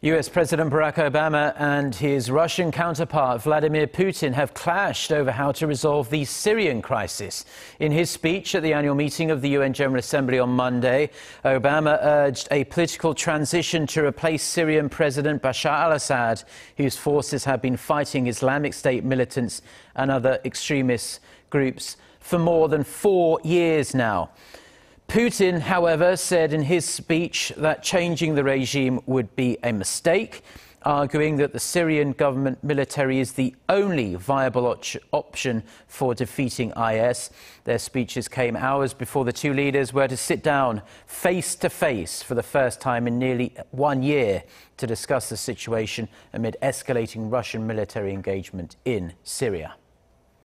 US President Barack Obama and his Russian counterpart Vladimir Putin have clashed over how to resolve the Syrian crisis. In his speech at the annual meeting of the UN General Assembly on Monday, Obama urged a political transition to replace Syrian President Bashar Assad, whose forces have been fighting Islamic State militants and other extremist groups for more than 4 years now. Putin, however, said in his speech that changing the regime would be a mistake, arguing that the Syrian government military is the only viable option for defeating IS. Their speeches came hours before the two leaders were to sit down face to face for the first time in nearly 1 year to discuss the situation amid escalating Russian military engagement in Syria.